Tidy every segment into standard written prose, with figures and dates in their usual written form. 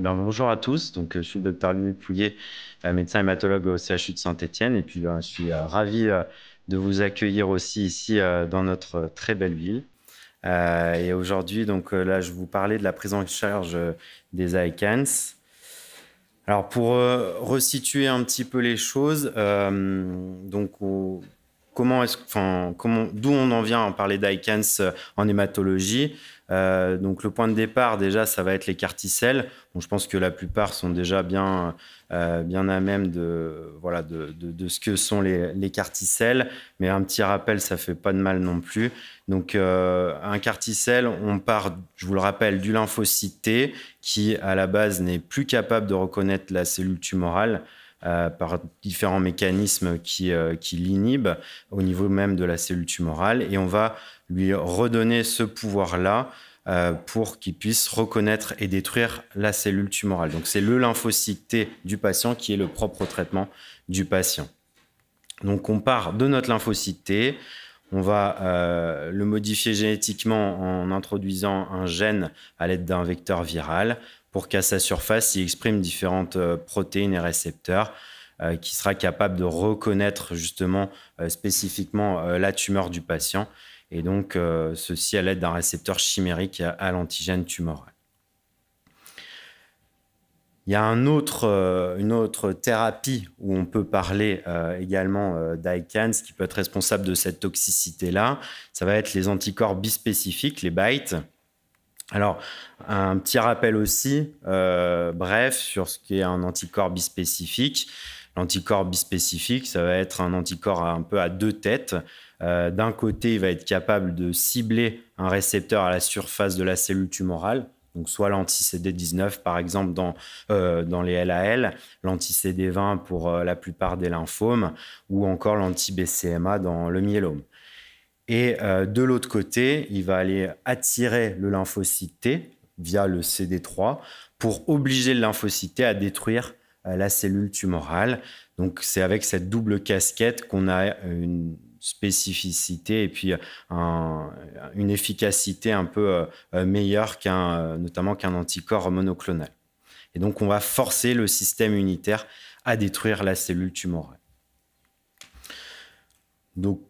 Bonjour à tous. Je suis le docteur Louis Pouillet, médecin hématologue au CHU de Saint-Étienne. Et puis, je suis ravi de vous accueillir aussi ici dans notre très belle ville. Et aujourd'hui, là, je vais vous parler de la prise en charge des ICANS. Alors, pour resituer un petit peu les choses, d'où on en vient à parler d'ICANS en hématologie. Le point de départ, déjà, ça va être les carticelles. Bon, je pense que la plupart sont déjà bien à même de ce que sont les carticelles. Mais un petit rappel, ça fait pas de mal non plus. Un carticelle, on part, je vous le rappelle, du lymphocyte T qui, à la base, n'est plus capable de reconnaître la cellule tumorale par différents mécanismes qui l'inhibent au niveau même de la cellule tumorale. Et on va lui redonner ce pouvoir-là pour qu'il puisse reconnaître et détruire la cellule tumorale. Donc, c'est le lymphocyte T du patient qui est le propre traitement du patient. Donc, on part de notre lymphocyte T. On va le modifier génétiquement en introduisant un gène à l'aide d'un vecteur viral pour qu'à sa surface, il exprime différentes protéines et récepteurs qui sera capable de reconnaître justement spécifiquement la tumeur du patient. Et donc, ceci à l'aide d'un récepteur chimérique à l'antigène tumoral. Il y a une autre thérapie où on peut parler également d'ICANS qui peut être responsable de cette toxicité-là. Ça va être les anticorps bispécifiques, les BiTE. Alors, un petit rappel aussi, bref, sur ce qu'est un anticorps bispécifique. L'anticorps bispécifique, ça va être un anticorps un peu à deux têtes. D'un côté, il va être capable de cibler un récepteur à la surface de la cellule tumorale, donc soit l'anti-CD19 par exemple dans les LAL, l'anti-CD20 pour la plupart des lymphomes, ou encore l'anti-BCMA dans le myélome. Et de l'autre côté, il va aller attirer le lymphocyte T via le CD3 pour obliger le lymphocyte T à détruire la cellule tumorale. Donc c'est avec cette double casquette qu'on a une spécificité et puis une efficacité un peu meilleure notamment qu'un anticorps monoclonal. Et donc on va forcer le système immunitaire à détruire la cellule tumorale. Donc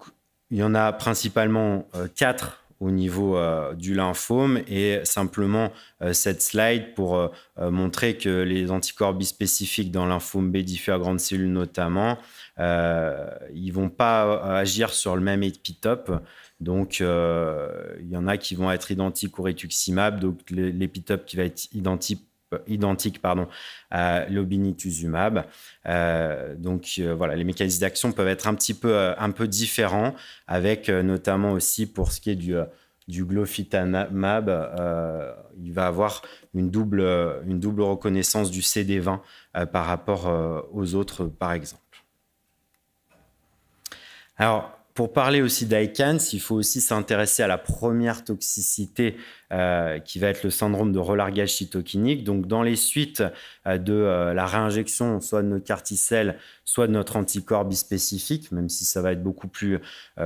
il y en a principalement 4 au niveau du lymphome et simplement cette slide pour montrer que les anticorps bispécifiques dans le lymphome B diffus à grande cellule notamment, ils ne vont pas agir sur le même épitope. Donc, il y en a qui vont être identiques au rituximab, donc l'épitope qui va être identique à l'obinutuzumab. Voilà, les mécanismes d'action peuvent être un peu différents, avec notamment aussi pour ce qui est du glofitamab, il va avoir une double reconnaissance du CD20 par rapport aux autres, par exemple. Alors, pour parler aussi d'ICANS, il faut aussi s'intéresser à la première toxicité qui va être le syndrome de relargage cytokinique. Donc, dans les suites de la réinjection, soit de notre carticelle, soit de notre anticorps bispécifique, même si ça va être beaucoup plus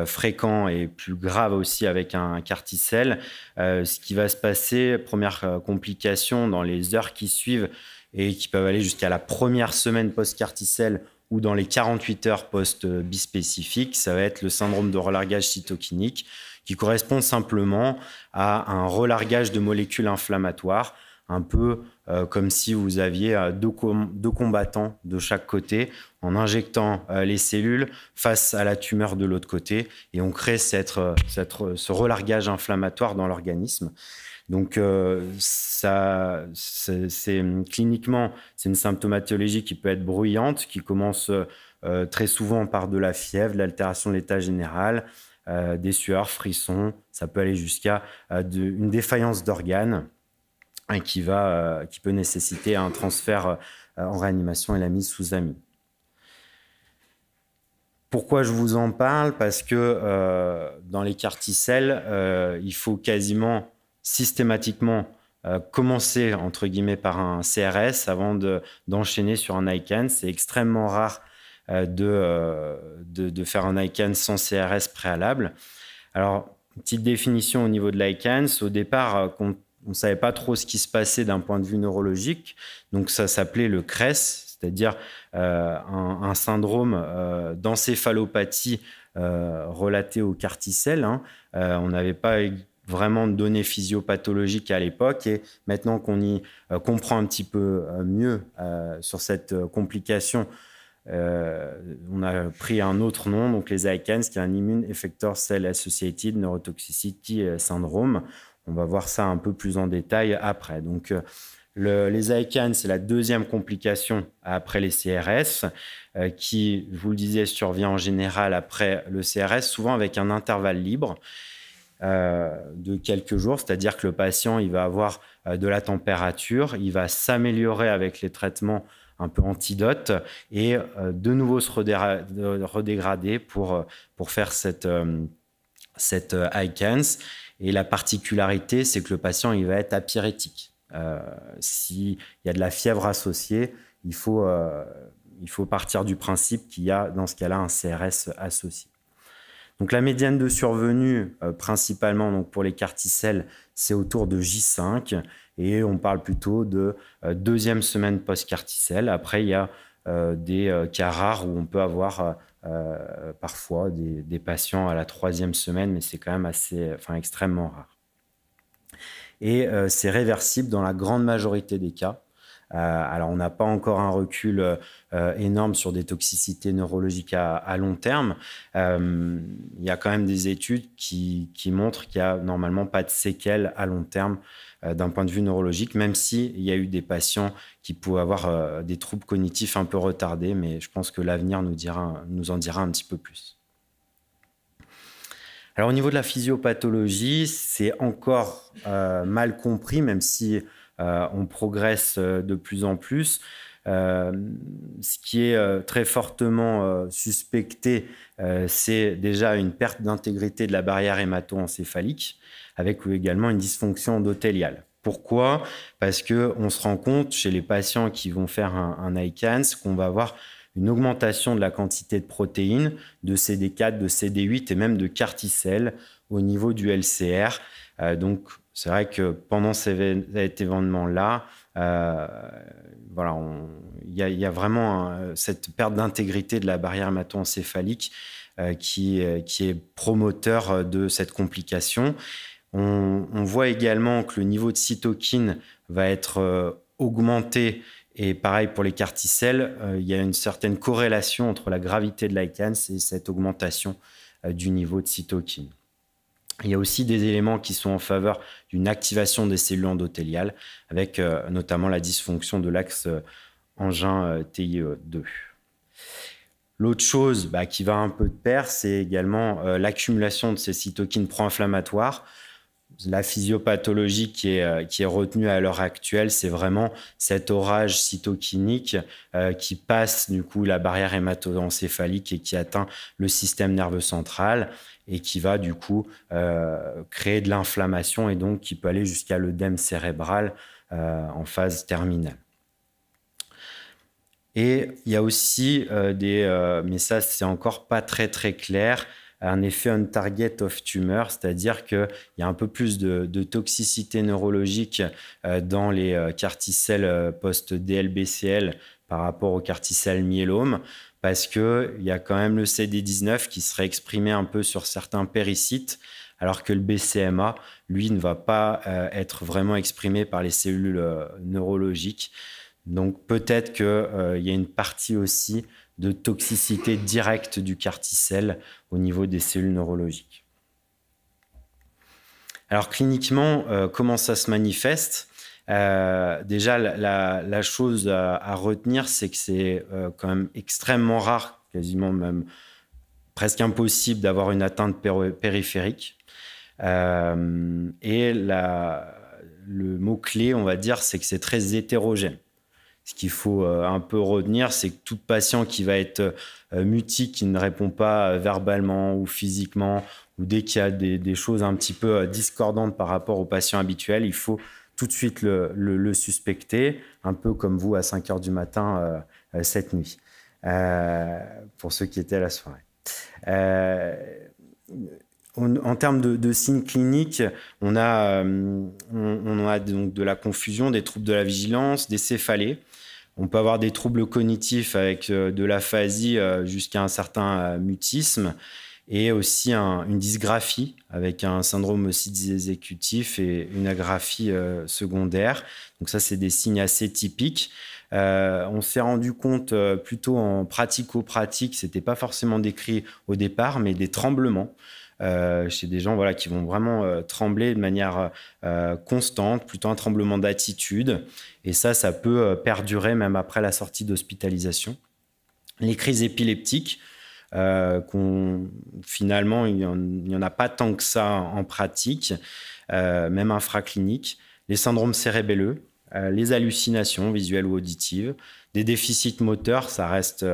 fréquent et plus grave aussi avec un carticelle, ce qui va se passer, première complication dans les heures qui suivent et qui peuvent aller jusqu'à la première semaine post-carticelle ou dans les 48 heures post-bispécifique, ça va être le syndrome de relargage cytokinique qui correspond simplement à un relargage de molécules inflammatoires, un peu comme si vous aviez deux combattants de chaque côté en injectant les cellules face à la tumeur de l'autre côté et on crée ce relargage inflammatoire dans l'organisme. Donc, cliniquement, c'est une symptomatologie qui peut être bruyante, qui commence très souvent par de la fièvre, de l'altération de l'état général, des sueurs, frissons. Ça peut aller jusqu'à une défaillance d'organes qui peut nécessiter un transfert en réanimation et la mise sous amide. Pourquoi je vous en parle? Parce que dans les carticelles, il faut quasiment systématiquement commencer entre guillemets par un CRS avant d'enchaîner sur un ICANS. C'est extrêmement rare de faire un ICANS sans CRS préalable. Alors, petite définition au niveau de l'ICANS. Au départ, ne savait pas trop ce qui se passait d'un point de vue neurologique. Donc, ça s'appelait le CRES, c'est-à-dire un syndrome d'encéphalopathie relaté au carticelle. On n'avait pas vraiment de données physiopathologiques à l'époque. Et maintenant qu'on y comprend un petit peu mieux sur cette complication, on a pris un autre nom, donc les ICANS, qui est un Immune Effector Cell Associated Neurotoxicity Syndrome. On va voir ça un peu plus en détail après. Donc, les ICANS, c'est la deuxième complication après les CRS, qui, je vous le disais, survient en général après le CRS, souvent avec un intervalle libre de quelques jours, c'est-à-dire que le patient il va avoir de la température, il va s'améliorer avec les traitements un peu antidote et de nouveau se redégrader pour faire cette ICANS. Et la particularité, c'est que le patient il va être apyrétique. S'il y a de la fièvre associée, il faut partir du principe qu'il y a dans ce cas-là un CRS associé. Donc la médiane de survenue, principalement donc pour les carticelles, c'est autour de J5 et on parle plutôt de deuxième semaine post-carticelle. Après, il y a des cas rares où on peut avoir parfois des patients à la troisième semaine, mais c'est quand même extrêmement rare. Et c'est réversible dans la grande majorité des cas. Alors, on n'a pas encore un recul énorme sur des toxicités neurologiques à long terme. Il y a quand même des études qui montrent qu'il n'y a normalement pas de séquelles à long terme d'un point de vue neurologique, même s'il y a eu des patients qui pouvaient avoir des troubles cognitifs un peu retardés, mais je pense que l'avenir nous en dira un petit peu plus. Alors, au niveau de la physiopathologie, c'est encore mal compris, même si on progresse de plus en plus. Ce qui est très fortement suspecté, c'est déjà une perte d'intégrité de la barrière hémato-encéphalique, avec également une dysfonction endothéliale. Pourquoi ? Parce qu'on se rend compte chez les patients qui vont faire un ICANS qu'on va avoir une augmentation de la quantité de protéines, de CD4, de CD8 et même de carticelles au niveau du LCR. Donc, c'est vrai que pendant cet événement-là, il y a vraiment cette perte d'intégrité de la barrière hémato-encéphalique qui est promoteur de cette complication. On voit également que le niveau de cytokine va être augmenté. Et pareil pour les carticelles, il y a une certaine corrélation entre la gravité de l'ICANS et cette augmentation du niveau de cytokine. Il y a aussi des éléments qui sont en faveur d'une activation des cellules endothéliales, avec notamment la dysfonction de l'axe engin TIE2. L'autre chose qui va un peu de pair, c'est également l'accumulation de ces cytokines pro-inflammatoires. La physiopathologie qui est retenue à l'heure actuelle, c'est vraiment cet orage cytokinique qui passe du coup la barrière hémato-encéphalique et qui atteint le système nerveux central et qui va du coup créer de l'inflammation et donc qui peut aller jusqu'à l'œdème cérébral en phase terminale. Et il y a aussi mais ça c'est encore pas très très clair, un effet on target of tumor, c'est-à-dire qu'il y a un peu plus de toxicité neurologique dans les carticelles post-DLBCL par rapport aux carticelles myélome, parce qu'il y a quand même le CD19 qui serait exprimé un peu sur certains péricytes, alors que le BCMA, lui, ne va pas être vraiment exprimé par les cellules neurologiques. Donc peut-être qu'il y a une partie aussi de toxicité directe du carticelle au niveau des cellules neurologiques. Alors cliniquement, comment ça se manifeste ? Déjà, la chose à retenir, c'est que c'est quand même extrêmement rare, quasiment même presque impossible d'avoir une atteinte périphérique. Et le mot-clé, on va dire, c'est que c'est très hétérogène. Ce qu'il faut un peu retenir, c'est que tout patient qui va être mutique, qui ne répond pas verbalement ou physiquement, ou dès qu'il y a des choses un petit peu discordantes par rapport au patient habituel, il faut tout de suite le suspecter, un peu comme vous à 5 heures du matin cette nuit, pour ceux qui étaient à la soirée. En termes de signes cliniques, on a donc de la confusion, des troubles de la vigilance, des céphalées. On peut avoir des troubles cognitifs avec de l'aphasie jusqu'à un certain mutisme et aussi une dysgraphie avec un syndrome aussi exécutif et une agraphie secondaire. Donc ça, c'est des signes assez typiques. On s'est rendu compte plutôt en pratico-pratique, ce n'était pas forcément décrit au départ, mais des tremblements. Chez des gens qui vont vraiment trembler de manière constante, plutôt un tremblement d'attitude. Et ça peut perdurer même après la sortie d'hospitalisation. Les crises épileptiques, finalement, il n'y en a pas tant que ça en pratique, même infracliniques. Les syndromes cérébelleux, les hallucinations visuelles ou auditives, des déficits moteurs, ça reste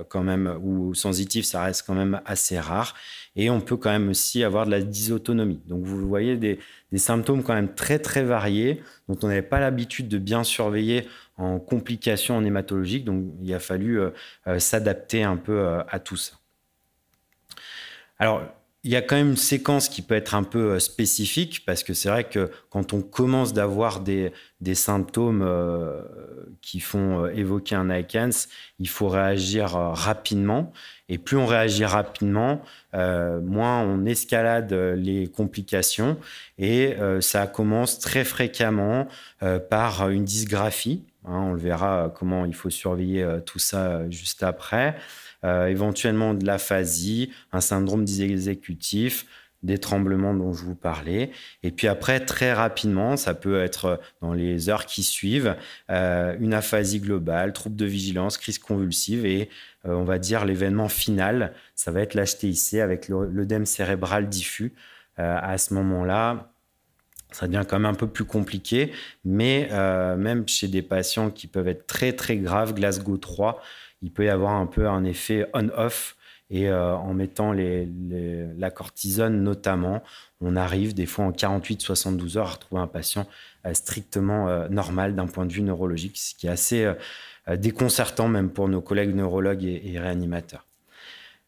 quand même, ou sensitifs, ça reste quand même assez rare. Et on peut quand même aussi avoir de la dysautonomie. Donc, vous voyez des symptômes quand même très, très variés dont on n'avait pas l'habitude de bien surveiller en complications en hématologique. Donc, il a fallu s'adapter un peu à tout ça. Alors, il y a quand même une séquence qui peut être un peu spécifique parce que c'est vrai que quand on commence d'avoir des symptômes qui font évoquer un ICANS, il faut réagir rapidement. Et plus on réagit rapidement, moins on escalade les complications. Et ça commence très fréquemment par une dysgraphie. On le verra comment il faut surveiller tout ça juste après. Éventuellement de l'aphasie, un syndrome exécutif, des tremblements dont je vous parlais. Et puis après, très rapidement, ça peut être dans les heures qui suivent, une aphasie globale, trouble de vigilance, crise convulsive et on va dire l'événement final, ça va être l'HTIC avec l'œdème cérébral diffus. À ce moment-là, ça devient quand même un peu plus compliqué, mais même chez des patients qui peuvent être très, très graves, Glasgow 3, il peut y avoir un peu un effet on-off et en mettant la cortisone notamment, on arrive des fois en 48-72 heures à retrouver un patient strictement normal d'un point de vue neurologique, ce qui est assez déconcertant même pour nos collègues neurologues et réanimateurs.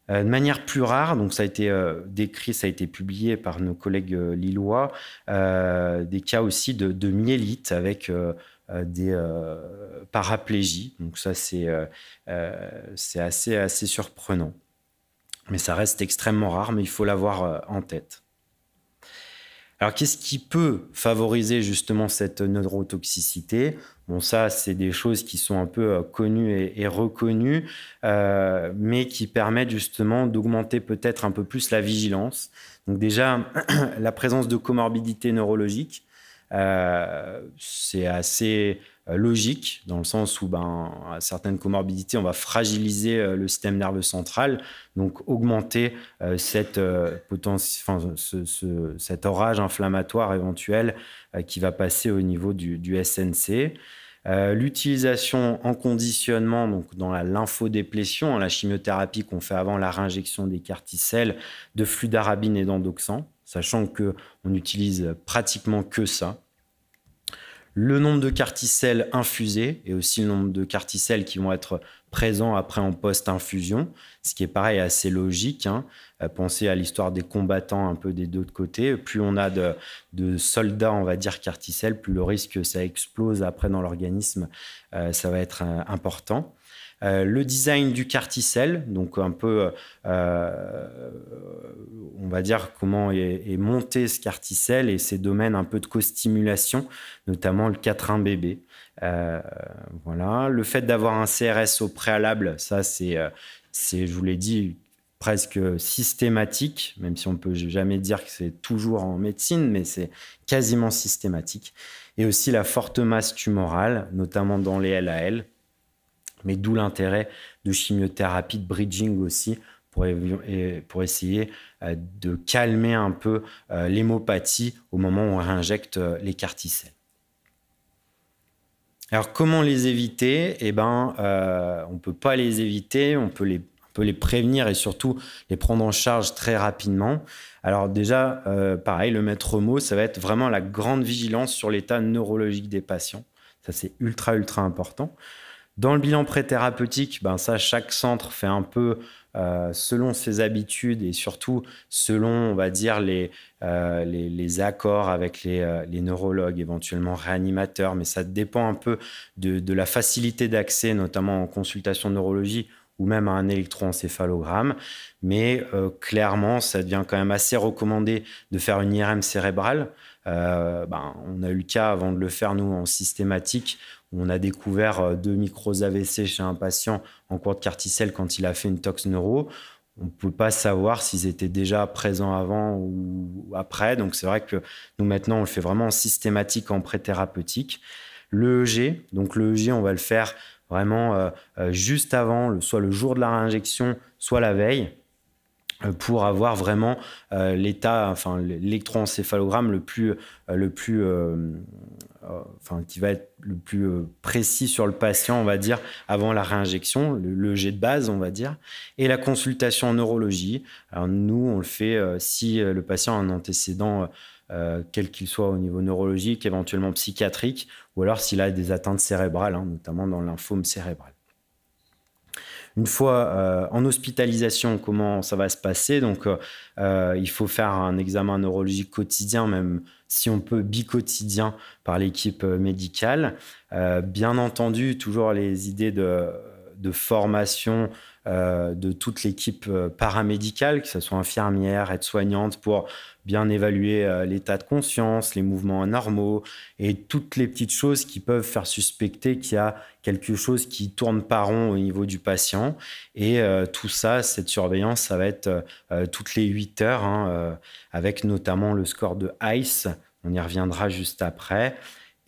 De manière plus rare, donc ça a été décrit, ça a été publié par nos collègues lillois, des cas aussi de myélite avec des paraplégies. Donc ça, c'est assez surprenant. Mais ça reste extrêmement rare, mais il faut l'avoir en tête. Alors, qu'est-ce qui peut favoriser justement cette neurotoxicité ? Bon, ça, c'est des choses qui sont un peu connues et reconnues, mais qui permettent justement d'augmenter peut-être un peu plus la vigilance. Donc déjà, la présence de comorbidités neurologiques, c'est assez logique dans le sens où à certaines comorbidités, on va fragiliser le système nerveux central, donc augmenter cet orage inflammatoire éventuel qui va passer au niveau du SNC. L'utilisation en conditionnement, donc dans la lymphodéplétion, la chimiothérapie qu'on fait avant la réinjection des carticelles, de fludarabine et d'endoxan, sachant qu'on n'utilise pratiquement que ça. Le nombre de carticelles infusées et aussi le nombre de carticelles qui vont être présents après en post-infusion, ce qui est pareil assez logique. Pensez à l'histoire des combattants un peu des deux côtés. Plus on a de soldats, on va dire, carticelles, plus le risque que ça explose après dans l'organisme, ça va être important. Le design du carticelle, donc un peu, on va dire comment est monté ce carticelle et ses domaines un peu de co-stimulation, notamment le 4,1-BB. Voilà. Le fait d'avoir un CRS au préalable, ça c'est, je vous l'ai dit, presque systématique, même si on ne peut jamais dire que c'est toujours en médecine, mais c'est quasiment systématique. Et aussi la forte masse tumorale, notamment dans les LAL. Mais d'où l'intérêt de chimiothérapie, de bridging aussi, pour essayer de calmer un peu l'hémopathie au moment où on réinjecte les carticelles. Alors, comment les éviter ? On ne peut pas les éviter, on peut les prévenir et surtout les prendre en charge très rapidement. Alors déjà, pareil, le maître mot, ça va être vraiment la grande vigilance sur l'état neurologique des patients. Ça, c'est ultra, ultra important. Dans le bilan préthérapeutique, ben ça, chaque centre fait un peu selon ses habitudes et surtout selon, on va dire, les accords avec les neurologues, éventuellement réanimateurs, mais ça dépend un peu de la facilité d'accès, notamment en consultation de neurologie ou même à un électroencéphalogramme. Mais clairement, ça devient quand même assez recommandé de faire une IRM cérébrale. On a eu le cas avant de le faire, nous, en systématique, où on a découvert 2 micros AVC chez un patient en cours de carticelle quand il a fait une tox neuro. On ne peut pas savoir s'ils étaient déjà présents avant ou après. Donc, c'est vrai que nous, maintenant, on le fait vraiment en systématique, en pré-thérapeutique. L'EEG, donc l'EEG, on va le faire vraiment juste avant, soit le jour de la réinjection, soit la veille, pour avoir vraiment l'état, enfin l'électroencéphalogramme qui va être le plus précis sur le patient, on va dire, avant la réinjection, le jet de base, on va dire, et la consultation en neurologie. Alors nous, on le fait si le patient a un antécédent quel qu'il soit au niveau neurologique, éventuellement psychiatrique, ou alors s'il a des atteintes cérébrales, notamment dans le lymphome cérébral. Une fois en hospitalisation, comment ça va se passer? Donc, il faut faire un examen neurologique quotidien, même si on peut bicotidien par l'équipe médicale. Bien entendu, toujours les idées de formation de toute l'équipe paramédicale, que ce soit infirmière, aide-soignante, pour bien évaluer l'état de conscience, les mouvements anormaux et toutes les petites choses qui peuvent faire suspecter qu'il y a quelque chose qui tourne pas rond au niveau du patient. Et tout ça, cette surveillance, ça va être toutes les 8 heures, avec notamment le score de ICE. On y reviendra juste après.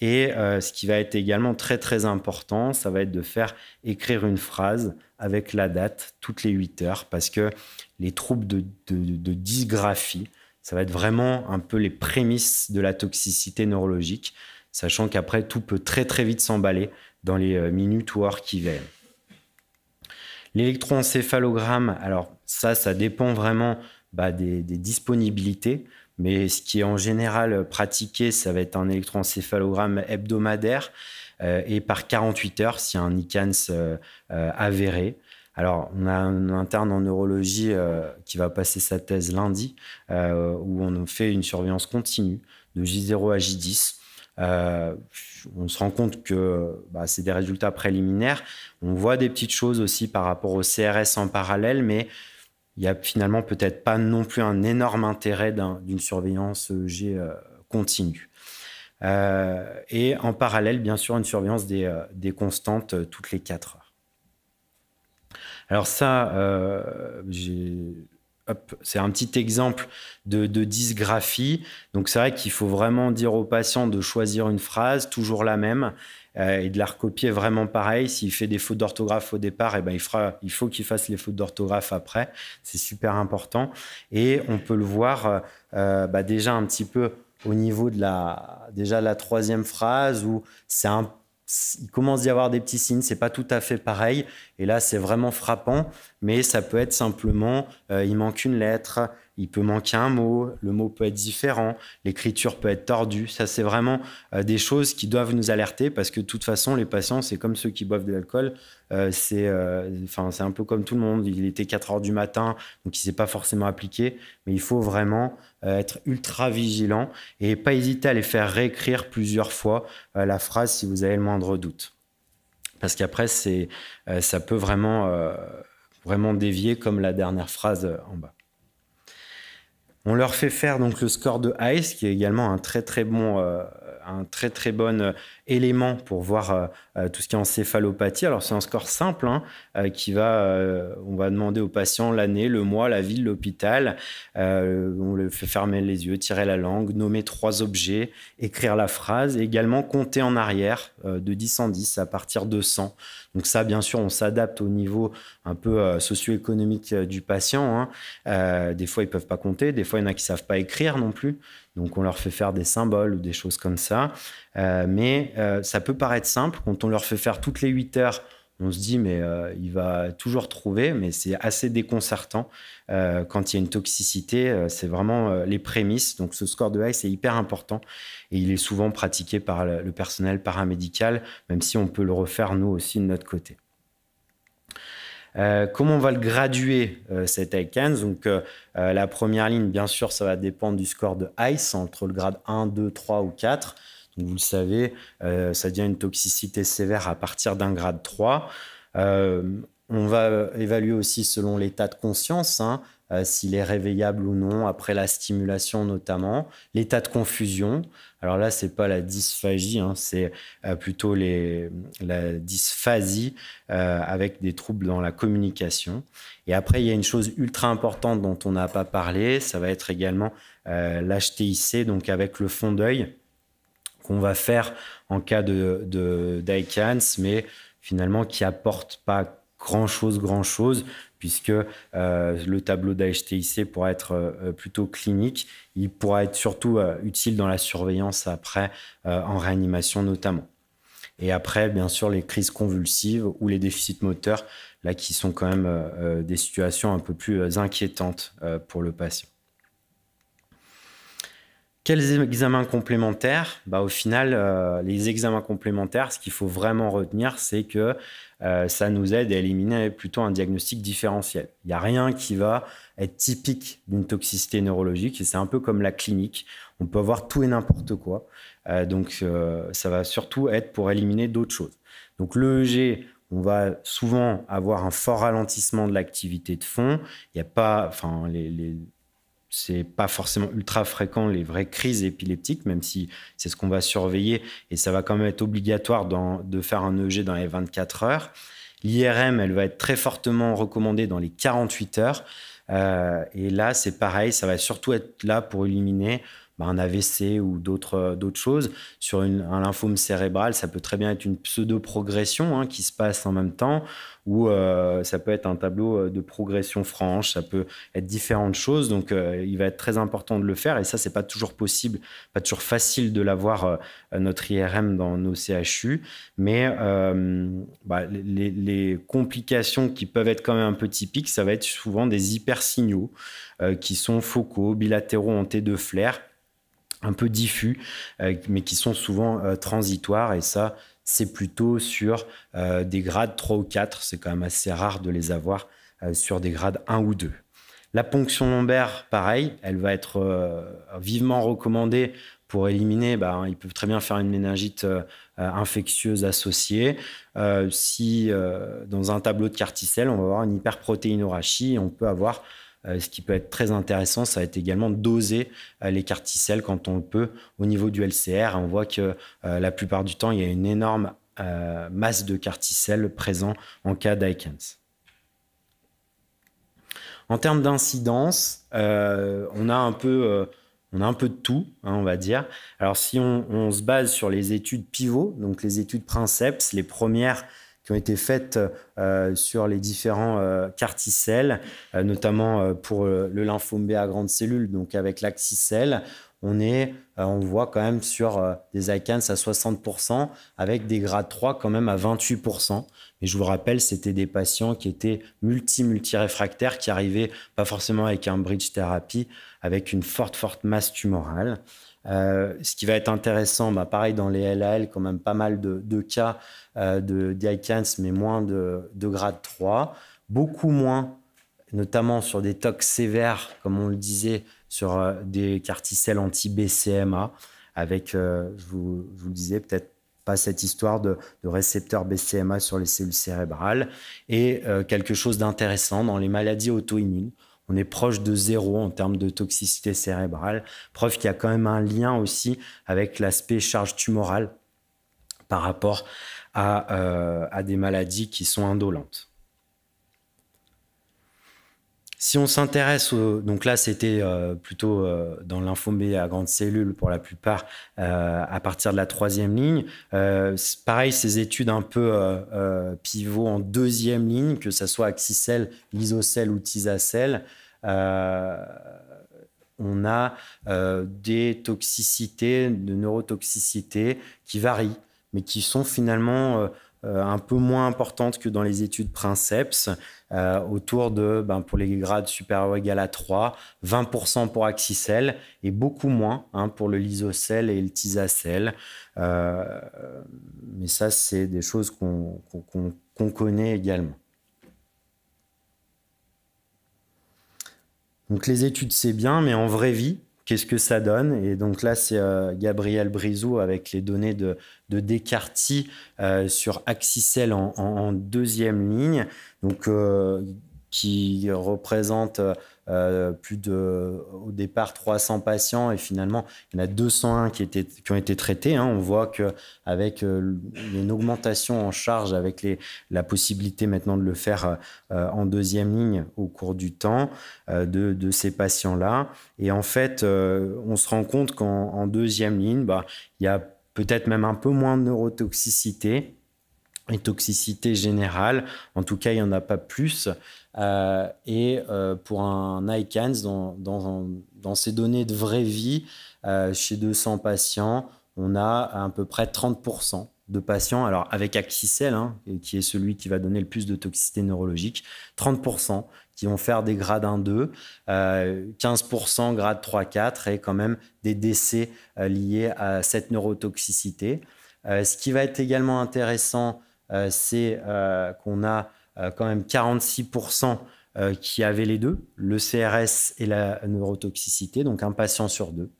Et ce qui va être également très, très important, ça va être de faire écrire une phrase avec la date toutes les 8 heures, parce que les troubles de dysgraphie, ça va être vraiment un peu les prémices de la toxicité neurologique, sachant qu'après, tout peut très, très vite s'emballer dans les minutes ou heures qui viennent. L'électroencéphalogramme, alors ça dépend vraiment des disponibilités. Mais ce qui est en général pratiqué, ça va être un électroencéphalogramme hebdomadaire et par 48 heures, s'il y a un ICANS avéré. Alors, on a un interne en neurologie qui va passer sa thèse lundi, où on fait une surveillance continue de J0 à J10. On se rend compte que c'est des résultats préliminaires. On voit des petites choses aussi par rapport au CRS en parallèle, mais il n'y a finalement peut-être pas non plus un énorme intérêt d'une surveillance EEG continue. Et en parallèle, bien sûr, une surveillance des constantes toutes les 4 heures. Alors ça, c'est un petit exemple de dysgraphie. Donc c'est vrai qu'il faut vraiment dire au patient de choisir une phrase, toujours la même, et de la recopier vraiment pareil. S'il fait des fautes d'orthographe au départ, il faut qu'il fasse les fautes d'orthographe après. C'est super important. Et on peut le voir déjà un petit peu au niveau de la 3e phrase, où il commence d'y avoir des petits signes, c'est pas tout à fait pareil. Et là, c'est vraiment frappant, mais ça peut être simplement, il manque une lettre, il peut manquer un mot, le mot peut être différent, l'écriture peut être tordue. Ça, c'est vraiment des choses qui doivent nous alerter, parce que de toute façon, les patients, c'est comme ceux qui boivent de l'alcool. C'est un peu comme tout le monde. Il était 4 heures du matin, donc il ne s'est pas forcément appliqué, mais il faut vraiment être ultra vigilant et pas hésiter à les faire réécrire plusieurs fois la phrase si vous avez le moindre doute. Parce qu'après, ça peut vraiment dévier, comme la dernière phrase en bas. On leur fait faire donc le score de ICE, qui est également un très très bon élément pour voir tout ce qui est encéphalopathie. Alors c'est un score simple on va demander au patient l'année, le mois, la ville, l'hôpital. On le fait fermer les yeux, tirer la langue, nommer 3 objets, écrire la phrase, et également compter en arrière de 10 en 10 à partir de 100. Donc ça, bien sûr, on s'adapte au niveau un peu socio-économique du patient. Des fois, ils ne peuvent pas compter. Des fois, il y en a qui ne savent pas écrire non plus. Donc, on leur fait faire des symboles ou des choses comme ça. Mais ça peut paraître simple. Quand on leur fait faire toutes les 8 heures, on se dit, mais il va toujours trouver, mais c'est assez déconcertant quand il y a une toxicité. C'est vraiment les prémices. Donc, ce score de ICE est hyper important et il est souvent pratiqué par le personnel paramédical, même si on peut le refaire nous aussi de notre côté. Comment on va le graduer, cet ICANS? Donc, la première ligne, bien sûr, ça va dépendre du score de ICE, entre le grade 1, 2, 3 ou 4. Donc, vous le savez, ça devient une toxicité sévère à partir d'un grade 3. On va évaluer aussi selon l'état de conscience, hein, s'il est réveillable ou non, après la stimulation notamment, l'état de confusion. Alors là, c'est pas la dysphagie, hein, c'est plutôt la dysphasie avec des troubles dans la communication. Et après, il y a une chose ultra importante dont on n'a pas parlé, ça va être également l'HTIC, donc avec le fond d'œil qu'on va faire en cas d'ICANS, mais finalement qui apporte pas grand-chose, puisque le tableau d'HTIC pourra être plutôt clinique. Il pourra être surtout utile dans la surveillance après, en réanimation notamment. Et après, bien sûr, les crises convulsives ou les déficits moteurs, là, qui sont quand même des situations un peu plus inquiétantes pour le patient. Quels examens complémentaires? Au final, les examens complémentaires, ce qu'il faut vraiment retenir, c'est que ça nous aide à éliminer plutôt un diagnostic différentiel. Il n'y a rien qui va être typique d'une toxicité neurologique et c'est un peu comme la clinique. On peut avoir tout et n'importe quoi. Donc, ça va surtout être pour éliminer d'autres choses. Donc, l'EEG, on va souvent avoir un fort ralentissement de l'activité de fond. Il n'y a pas, enfin, c'est pas forcément ultra fréquent les vraies crises épileptiques, même si c'est ce qu'on va surveiller et ça va quand même être obligatoire de faire un EEG dans les 24 heures. L'IRM, elle va être très fortement recommandée dans les 48 heures. Et là, c'est pareil, ça va surtout être là pour éliminer un AVC ou d'autres choses. Sur un lymphome cérébral, ça peut très bien être une pseudo-progression qui se passe en même temps, ou ça peut être un tableau de progression franche, ça peut être différentes choses. Donc, il va être très important de le faire. Et ça, c'est pas toujours possible, pas toujours facile de l'avoir, notre IRM dans nos CHU. Mais les complications qui peuvent être quand même un peu typiques, ça va être souvent des hypersignaux qui sont focaux, bilatéraux en T2 flair, un peu diffus, mais qui sont souvent transitoires. Et ça, c'est plutôt sur des grades 3 ou 4. C'est quand même assez rare de les avoir sur des grades 1 ou 2. La ponction lombaire, pareil, elle va être vivement recommandée pour éliminer, ils peuvent très bien faire une méningite infectieuse associée. Si dans un tableau de Carticel, on va avoir une hyperprotéinorachie, on peut avoir ce qui peut être très intéressant, ça va être également de doser les carticelles quand on le peut au niveau du LCR. On voit que la plupart du temps, il y a une énorme masse de carticelles présents en cas d'ICANS. En termes d'incidence, on a un peu de tout, on va dire. Alors, si on se base sur les études pivot, donc les études Princeps, les premières qui ont été faites sur les différents carticelles, notamment pour le lymphome B à grande cellule, donc avec l'axicelle, on voit quand même sur des ICANS à 60%, avec des grades 3 quand même à 28%. Mais je vous rappelle, c'était des patients qui étaient multi-réfractaires, qui arrivaient pas forcément avec un bridge thérapie, avec une forte masse tumorale. Ce qui va être intéressant, pareil dans les LAL, quand même pas mal de cas d'ICANS, mais moins de grade 3, beaucoup moins, notamment sur des tox sévères, comme on le disait, sur des carticelles anti-BCMA, avec, je vous le disais, peut-être pas cette histoire de récepteurs BCMA sur les cellules cérébrales, et quelque chose d'intéressant dans les maladies auto-immunes. On est proche de 0 en termes de toxicité cérébrale, preuve qu'il y a quand même un lien aussi avec l'aspect charge tumorale par rapport à des maladies qui sont indolentes. Si on s'intéresse, donc là c'était plutôt dans lymphome B à grande cellule pour la plupart, à partir de la 3e ligne. Pareil, ces études un peu pivot en 2e ligne, que ce soit axicelle, lysocelle ou tisacelle, on a des toxicités, de neurotoxicité qui varient, mais qui sont finalement un peu moins importante que dans les études Princeps, autour de, pour les grades supérieurs ou égal à 3, 20% pour Axicel et beaucoup moins pour le Lysocell et le Tizacell. Mais ça, c'est des choses qu'on connaît également. Donc les études, c'est bien, mais en vraie vie, qu'est-ce que ça donne? Et donc là, c'est Gabriel Brizou avec les données de Descartes sur Axicel en deuxième ligne, donc, qui représente au départ 300 patients et finalement il y en a 201 qui ont été traités. On voit qu'avec une augmentation en charge, avec la possibilité maintenant de le faire en deuxième ligne au cours du temps de ces patients-là. Et en fait, on se rend compte qu'en deuxième ligne, il y a peut-être même un peu moins de neurotoxicité et toxicité générale. En tout cas, il n'y en a pas plus. Pour un ICANS, dans ces données de vraie vie, chez 200 patients, on a à peu près 30% de patients, alors avec Axicel, qui est celui qui va donner le plus de toxicité neurologique, 30% qui vont faire des grades 1-2, 15% grade 3-4 et quand même des décès liés à cette neurotoxicité. Ce qui va être également intéressant, c'est qu'on a quand même 46% qui avaient les deux, le CRS et la neurotoxicité, donc un patient sur deux.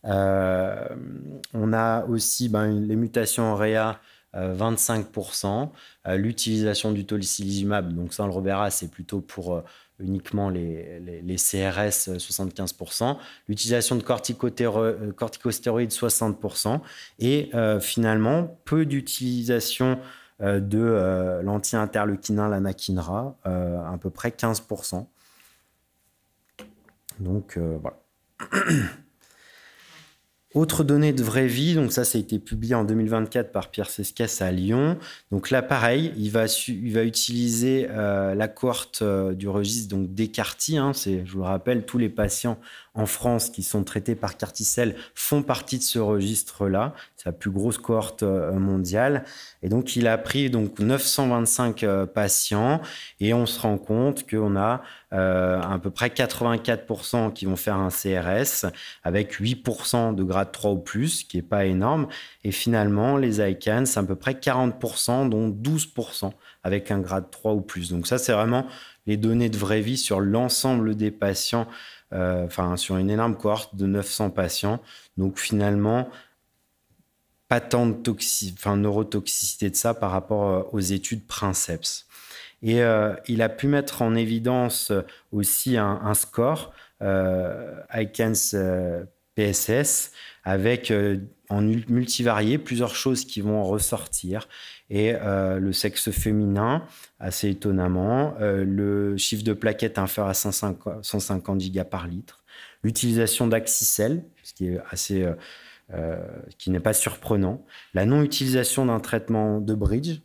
On a aussi les mutations en REA, 25%, l'utilisation du tocilizumab, donc ça on le reverra, c'est plutôt pour uniquement les CRS, 75%, l'utilisation de corticostéroïdes, 60%, et finalement peu d'utilisation de l'anti-interleukinin, l'anakinra, à peu près 15%. Donc voilà. Autre donnée de vraie vie, donc ça a été publié en 2024 par Pierre Sescas à Lyon. Donc là, pareil, il va utiliser la cohorte du registre, donc Descartes. Je vous le rappelle, tous les patients en France qui sont traités par Carticel font partie de ce registre-là. C'est la plus grosse cohorte mondiale. Et donc, il a pris 925 patients et on se rend compte qu'on a à peu près 84% qui vont faire un CRS avec 8% de grade 3 ou plus, ce qui n'est pas énorme. Et finalement, les ICANS, c'est à peu près 40%, dont 12% avec un grade 3 ou plus. Donc ça, c'est vraiment les données de vraie vie sur l'ensemble des patients, sur une énorme cohorte de 900 patients. Donc finalement, pas tant de neurotoxicité de ça par rapport aux études Princeps. Et il a pu mettre en évidence aussi un score, ICANS PSS, avec en multivarié plusieurs choses qui vont ressortir. Et le sexe féminin, assez étonnamment, le chiffre de plaquettes inférieur à 150 gigas par litre, l'utilisation d'Axicel, ce qui est assez... qui n'est pas surprenant. La non-utilisation d'un traitement de bridge,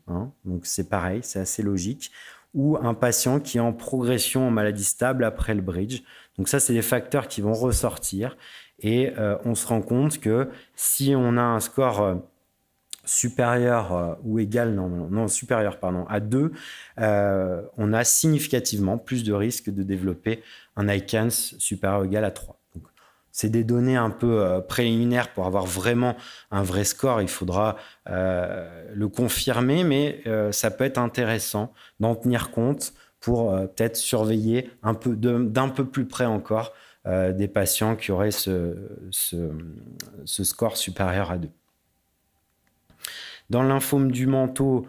donc c'est pareil, c'est assez logique, ou un patient qui est en progression en maladie stable après le bridge. Donc ça, c'est des facteurs qui vont ressortir et on se rend compte que si on a un score supérieur ou égal, supérieur à 2, on a significativement plus de risques de développer un ICANS supérieur ou égal à 3. C'est des données un peu préliminaires pour avoir vraiment un vrai score. Il faudra le confirmer, mais ça peut être intéressant d'en tenir compte pour peut-être surveiller d'un peu plus près encore des patients qui auraient ce score supérieur à 2. Dans le lymphome du manteau,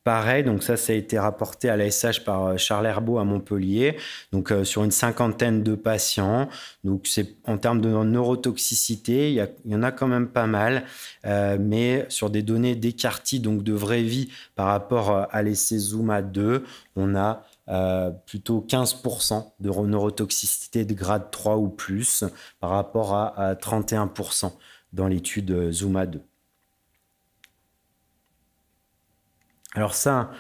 pareil, donc ça a été rapporté à l'ASH par Charles Herbeau à Montpellier, donc sur une cinquantaine de patients. Donc c'est en termes de neurotoxicité, il y en a quand même pas mal, mais sur des données Descartes, donc de vraie vie par rapport à l'essai ZUMA-2, on a plutôt 15% de neurotoxicité de grade 3 ou plus par rapport à 31% dans l'étude ZUMA-2. Alors ça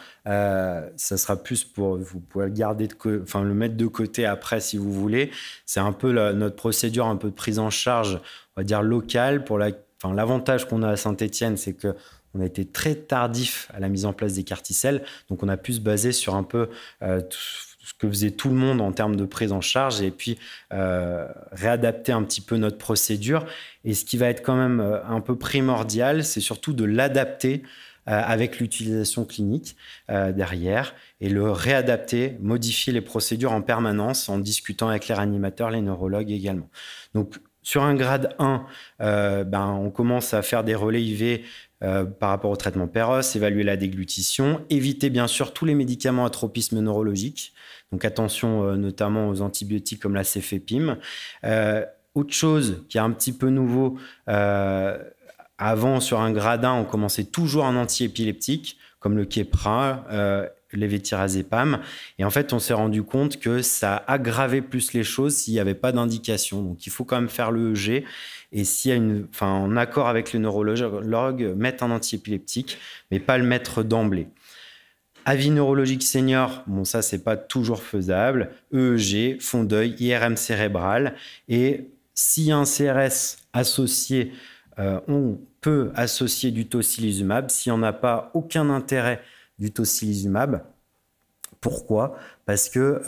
sera plus pour... Vous pouvez le garder le mettre de côté après si vous voulez. C'est un peu notre procédure un peu de prise en charge, on va dire locale. L'avantage qu'on a à Saint-Étienne, c'est que on a été très tardif à la mise en place des carticelles. Donc, on a pu se baser sur un peu ce que faisait tout le monde en termes de prise en charge et puis réadapter un petit peu notre procédure. Et ce qui va être quand même un peu primordial, c'est surtout de l'adapter avec l'utilisation clinique derrière et le réadapter, modifier les procédures en permanence en discutant avec les réanimateurs, les neurologues également. Donc, sur un grade 1, on commence à faire des relais IV par rapport au traitement Péros, évaluer la déglutition, éviter bien sûr tous les médicaments à tropisme neurologique. Donc attention notamment aux antibiotiques comme la cefepime. Autre chose qui est un petit peu nouveau, avant sur un grade 1, on commençait toujours un antiépileptique comme le Keppra, lévétirazépam. Et en fait, on s'est rendu compte que ça aggravait plus les choses s'il n'y avait pas d'indication. Donc, il faut quand même faire le EEG. Et s'il y a en accord avec le neurologue, mettre un antiépileptique, mais pas le mettre d'emblée. Avis neurologique senior, bon, ça, c'est pas toujours faisable. EEG, fond d'œil, IRM cérébral. Et s'il y a un CRS associé, on peut associer du tocilizumab. S'il n'y en a pas, aucun intérêt du tocilizumab. Pourquoi ? Parce que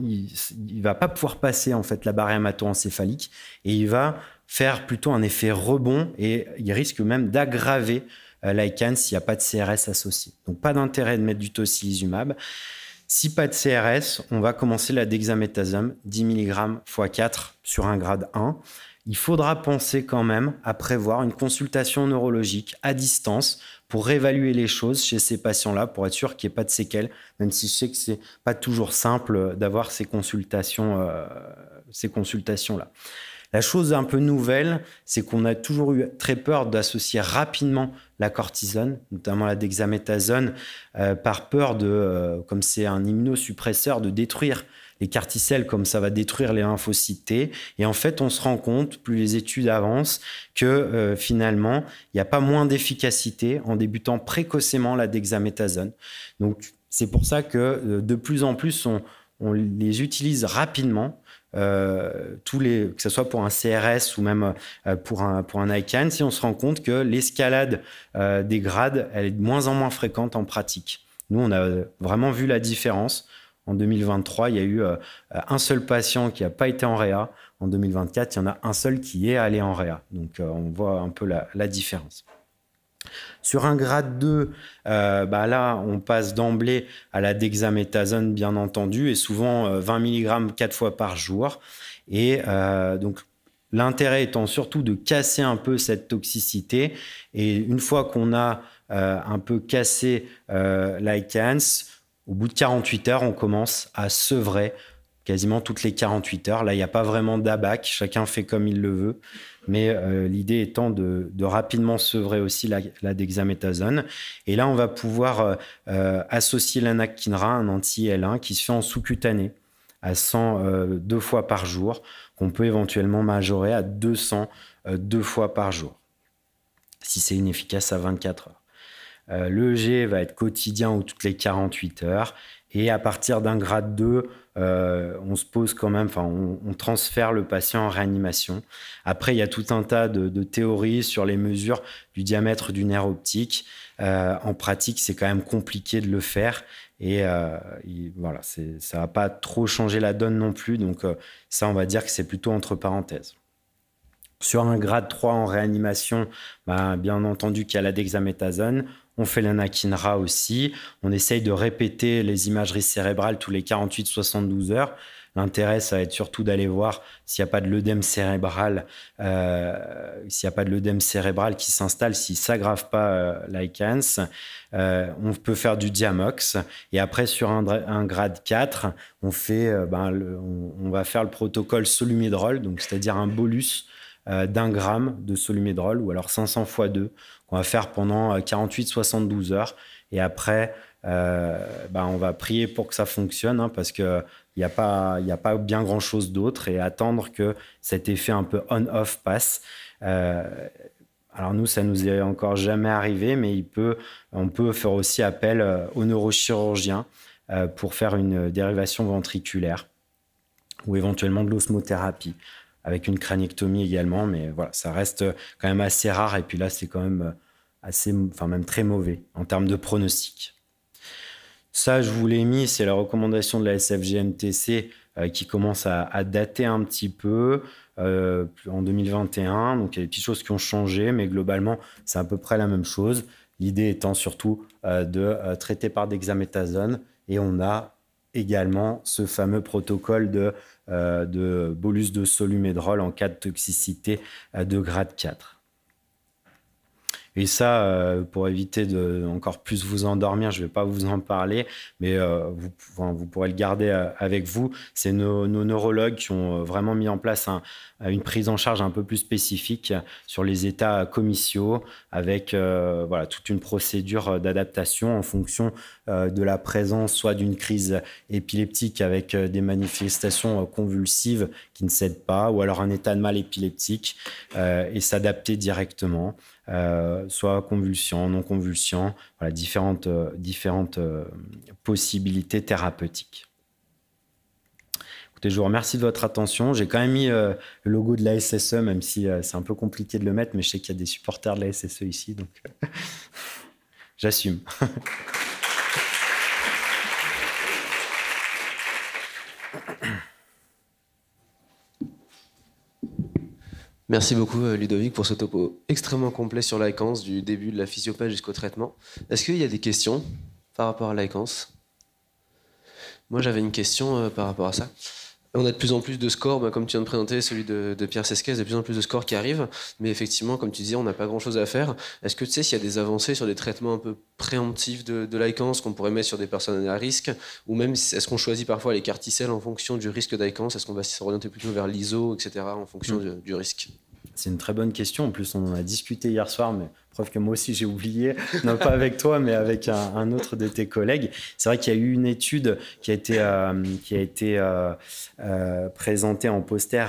il va pas pouvoir passer en fait la barrière hémato-encéphalique et il va faire plutôt un effet rebond et il risque même d'aggraver l'ICANS s'il n'y a pas de CRS associé. Donc pas d'intérêt de mettre du tocilizumab. Si pas de CRS, on va commencer la dexaméthasone 10 mg x 4 sur un grade 1. Il faudra penser quand même à prévoir une consultation neurologique à distance pour réévaluer les choses chez ces patients-là, pour être sûr qu'il n'y ait pas de séquelles, même si je sais que ce n'est pas toujours simple d'avoir ces consultations-là. La chose un peu nouvelle, c'est qu'on a toujours eu très peur d'associer rapidement la cortisone, notamment la dexaméthasone, par peur comme c'est un immunosuppresseur, de détruire les carticelles, comme ça va détruire les lymphocytes T. Et en fait, on se rend compte, plus les études avancent, que finalement, il n'y a pas moins d'efficacité en débutant précocement la dexaméthasone. Donc, c'est pour ça que de plus en plus, on les utilise rapidement, que ce soit pour un CRS ou même pour un ICANS, si on se rend compte que l'escalade des grades, elle est de moins en moins fréquente en pratique. Nous, on a vraiment vu la différence. En 2023, il y a eu un seul patient qui n'a pas été en réa. En 2024, il y en a un seul qui est allé en réa. Donc, on voit un peu la différence. Sur un grade 2, là, on passe d'emblée à la dexaméthasone, bien entendu, et souvent 20 mg 4 fois par jour. Et donc, l'intérêt étant surtout de casser un peu cette toxicité. Et une fois qu'on a un peu cassé l'ICANS, au bout de 48 heures, on commence à sevrer quasiment toutes les 48 heures. Là, il n'y a pas vraiment d'abac, chacun fait comme il le veut. Mais l'idée étant de rapidement sevrer aussi la dexaméthasone. Et là, on va pouvoir associer l'anakinra, un anti-L1 qui se fait en sous-cutané à 100 2 fois par jour, qu'on peut éventuellement majorer à 200 2 fois par jour, si c'est inefficace à 24 heures. L'EEG va être quotidien ou toutes les 48 heures. Et à partir d'un grade 2, on se pose quand même, on transfère le patient en réanimation. Après, il y a tout un tas de théories sur les mesures du diamètre du nerf optique. En pratique, c'est quand même compliqué de le faire. Et voilà, ça ne va pas trop changer la donne non plus. Donc ça, on va dire que c'est plutôt entre parenthèses. Sur un grade 3 en réanimation, bien entendu qu'il y a la dexaméthasone. On fait l'anakinra aussi. On essaye de répéter les imageries cérébrales tous les 48-72 heures. L'intérêt, ça va être surtout d'aller voir s'il n'y a pas de l'œdème cérébral, qui s'installe, s'il ne s'aggrave pas l'ICANS. On peut faire du Diamox. Et après, sur un grade 4, on va faire le protocole Solumedrol, donc c'est-à-dire un bolus d'1 gramme de Solumedrol, ou alors 500 x 2, qu'on va faire pendant 48-72 heures. Et après, on va prier pour que ça fonctionne, parce qu'il n'y a pas bien grand-chose d'autre, et attendre que cet effet un peu on-off passe. Alors nous, ça nous est encore jamais arrivé, mais on peut faire aussi appel au neurochirurgien pour faire une dérivation ventriculaire ou éventuellement de l'osmothérapie. avec une craniectomie également. Mais voilà, ça reste quand même assez rare. Et puis là, c'est quand même même très mauvais en termes de pronostic. Ça, je vous l'ai mis, c'est la recommandation de la SFGMTC qui commence à dater un petit peu en 2021. Donc, il y a des petites choses qui ont changé, mais globalement, c'est à peu près la même chose. L'idée étant surtout de traiter par dexaméthasone. Et on a également ce fameux protocole de bolus de solu-médrol en cas de toxicité de grade 4. Et ça, pour éviter de encore plus vous endormir, je ne vais pas vous en parler, mais vous pourrez le garder avec vous. C'est nos neurologues qui ont vraiment mis en place une prise en charge un peu plus spécifique sur les états comiциaux, avec toute une procédure d'adaptation en fonction de la présence soit d'une crise épileptique avec des manifestations convulsives qui ne cèdent pas, ou alors un état de mal épileptique, et s'adapter directement. Soit convulsant, non convulsant, voilà, différentes possibilités thérapeutiques. Écoutez, je vous remercie de votre attention. J'ai quand même mis le logo de la SSE, même si c'est un peu compliqué de le mettre, mais je sais qu'il y a des supporters de la SSE ici, donc j'assume. Merci beaucoup Ludovic pour ce topo extrêmement complet sur l'ICANS, du début de la physiopathie jusqu'au traitement. Est-ce qu'il y a des questions par rapport à l'ICANS? Moi j'avais une question par rapport à ça. On a de plus en plus de scores, comme tu viens de présenter celui de Pierre Sesquez, de plus en plus de scores qui arrivent, mais effectivement, comme tu disais, on n'a pas grand-chose à faire. Est-ce que tu sais s'il y a des avancées sur des traitements un peu préemptifs de l'ICANS qu'on pourrait mettre sur des personnes à risque, ou même est-ce qu'on choisit parfois les carticelles en fonction du risque d'ICANS? Est-ce qu'on va s'orienter plutôt vers l'ISO, etc., en fonction du risque? C'est une très bonne question. En plus, on en a discuté hier soir, mais preuve que moi aussi j'ai oublié, non pas avec toi, mais avec un autre de tes collègues. C'est vrai qu'il y a eu une étude qui a été présentée en poster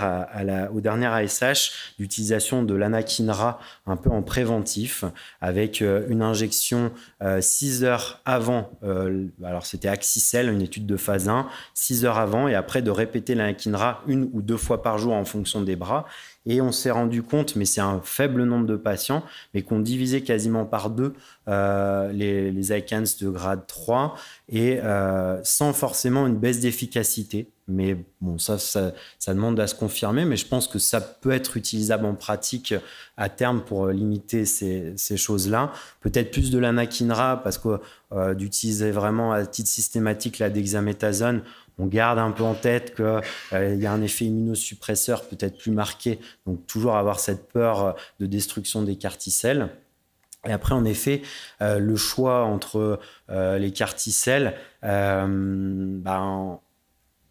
au dernier ASH d'utilisation de l'anakinra un peu en préventif, avec une injection 6 heures avant, alors c'était Axicel, une étude de phase 1, 6 heures avant, et après de répéter l'anakinra 1 ou 2 fois par jour en fonction des bras. Et on s'est rendu compte, mais c'est un faible nombre de patients, mais qu'on divisait quasiment par 2 les ICANS de grade 3 et sans forcément une baisse d'efficacité. Mais bon, ça demande à se confirmer, mais je pense que ça peut être utilisable en pratique à terme pour limiter ces choses-là. Peut-être plus de l'anakinra, parce que d'utiliser vraiment à titre systématique la dexaméthasone, on garde un peu en tête qu'il y a un effet immunosuppresseur peut-être plus marqué, donc toujours avoir cette peur de destruction des carticelles. Et après, en effet, le choix entre les carticelles,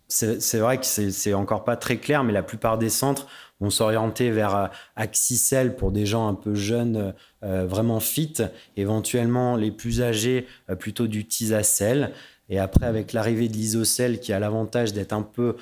c'est vrai que c'est encore pas très clair, mais la plupart des centres vont s'orienter vers Axicel pour des gens un peu jeunes, vraiment fit, éventuellement les plus âgés, plutôt du Tisacel. Et après, avec l'arrivée de l'isocel, qui a l'avantage d'être un peu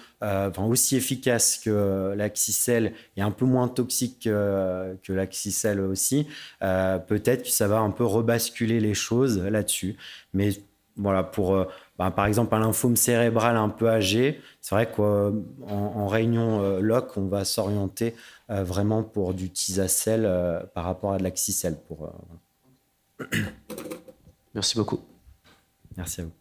aussi efficace que l'Axicel et un peu moins toxique que l'Axicel aussi, peut-être que ça va un peu rebasculer les choses là-dessus. Mais voilà, pour par exemple un lymphome cérébral un peu âgé, c'est vrai qu'en réunion LOC, on va s'orienter vraiment pour du Tisacel par rapport à de l'Axicel. Merci beaucoup. Merci à vous.